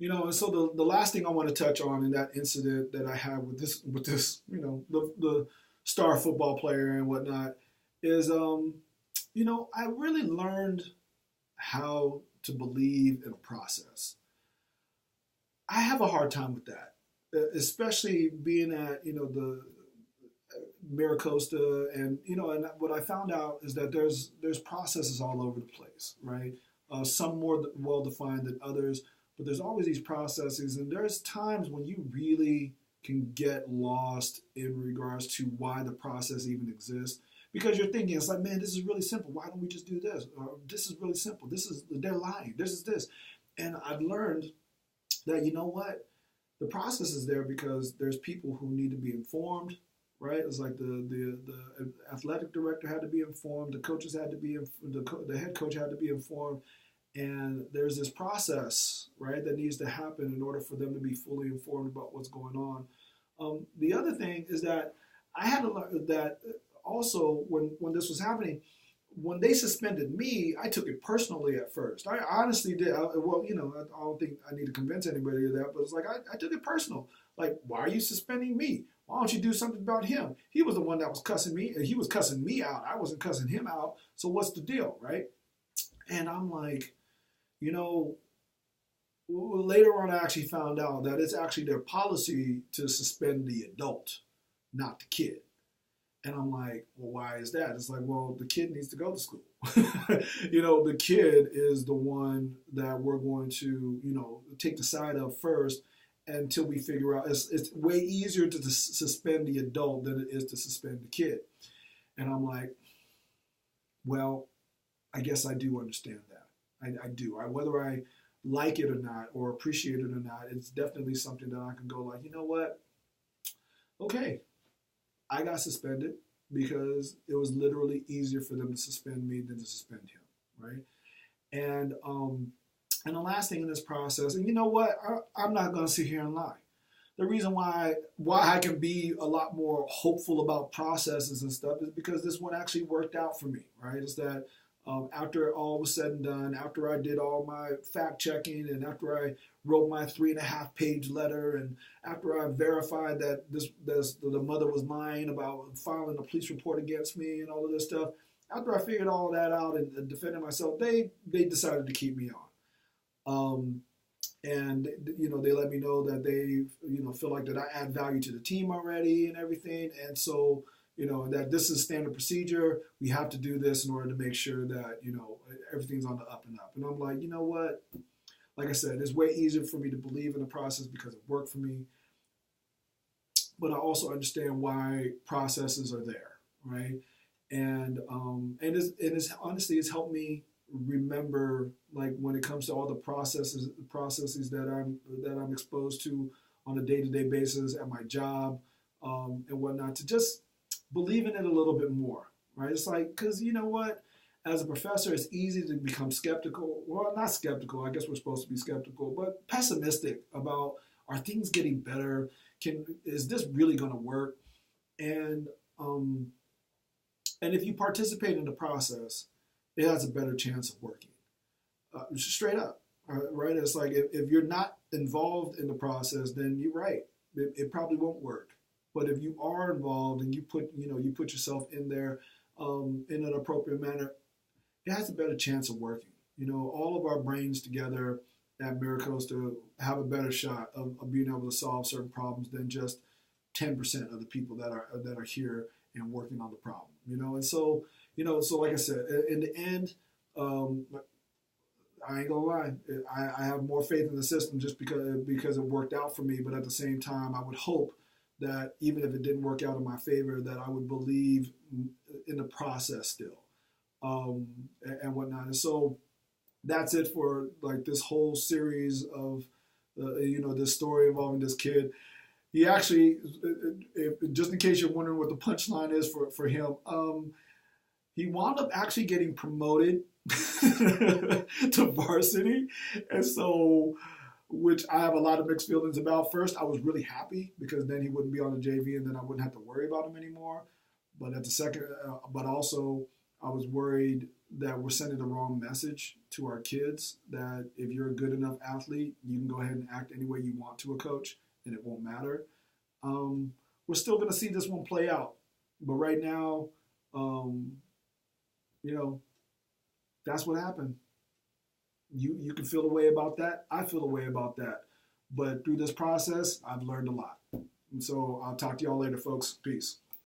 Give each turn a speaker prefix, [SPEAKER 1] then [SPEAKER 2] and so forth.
[SPEAKER 1] And so the last thing I want to touch on in that incident that I had with this, the star football player and whatnot is, I really learned how to believe in a process. I have a hard time with that, especially being at, the Maricosta, and what I found out is that there's processes all over the place, right? Some more well defined than others, but there's always these processes, and there's times when you really can get lost in regards to why the process even exists. Because you're thinking, it's like, man, this is really simple. Why don't we just do this? Or this is really simple. They're lying. This is this. And I've learned that, you know what? The process is there because there's people who need to be informed, right? It's like the athletic director had to be informed, the coaches had to be, the head coach had to be informed, and there's this process, right, that needs to happen in order for them to be fully informed about what's going on. The other thing is that I had to learn that also when this was happening, when they suspended me, I took it personally at first. I honestly did. I don't think I need to convince anybody of that, but it's like I took it personal. Like, why are you suspending me? Why don't you do something about him? He was the one that was cussing me, and he was cussing me out. I wasn't cussing him out. So what's the deal, right? And I'm like, later on, I actually found out that it's actually their policy to suspend the adult, not the kid. And I'm like, well, why is that? It's like, well, the kid needs to go to school. The kid is the one that we're going to, take the side of first until we figure out. It's way easier to suspend the adult than it is to suspend the kid. And I'm like, well, I guess I do understand that. I do. Whether I like it or not, or appreciate it or not, it's definitely something that I can go like, you know what? Okay, I got suspended because it was literally easier for them to suspend me than to suspend him, right? And the last thing in this process, and you know what? I'm not going to sit here and lie. The reason why I can be a lot more hopeful about processes and stuff is because this one actually worked out for me, right? It's that after all was said and done, after I did all my fact checking, and after I wrote my 3.5-page letter, and after I verified that the mother was lying about filing a police report against me and all of this stuff, after I figured all that out and defended myself, they decided to keep me on. And they let me know that they feel like that I add value to the team already and everything, and so that this is standard procedure. We have to do this in order to make sure that everything's on the up and up. And I'm like, you know what? Like I said, it's way easier for me to believe in the process because it worked for me. But I also understand why processes are there, right? And it's honestly, it's helped me remember, like, when it comes to all the processes that I'm exposed to on a day-to-day basis at my job, and whatnot, to just believe in it a little bit more, right? It's like, because you know what? As a professor, it's easy to become skeptical. Well, not skeptical. I guess we're supposed to be skeptical, but pessimistic about, are things getting better? Is this really going to work? And if you participate in the process, it has a better chance of working. Straight up, right? It's like if you're not involved in the process, then you're right. It probably won't work. But if you are involved and you put yourself in there in an appropriate manner, it has a better chance of working. All of our brains together at Maricosta have a better shot of being able to solve certain problems than just 10% of the people that are here and working on the problem. And so so like I said, in the end, I ain't gonna lie, I have more faith in the system just because it worked out for me. But at the same time, I would hope that even if it didn't work out in my favor, that I would believe in the process still, and whatnot. And so that's it for like this whole series of, this story involving this kid. He actually, just in case you're wondering what the punchline is for him, he wound up actually getting promoted to varsity. And so, which I have a lot of mixed feelings about. First, I was really happy because then he wouldn't be on the JV and then I wouldn't have to worry about him anymore. But at the second, but also I was worried that we're sending the wrong message to our kids, that if you're a good enough athlete, you can go ahead and act any way you want to a coach and it won't matter. We're still going to see this one play out. But right now, um, you know, that's what happened. You can feel a way about that. I feel a way about that. But through this process, I've learned a lot. And so I'll talk to y'all later, folks. Peace.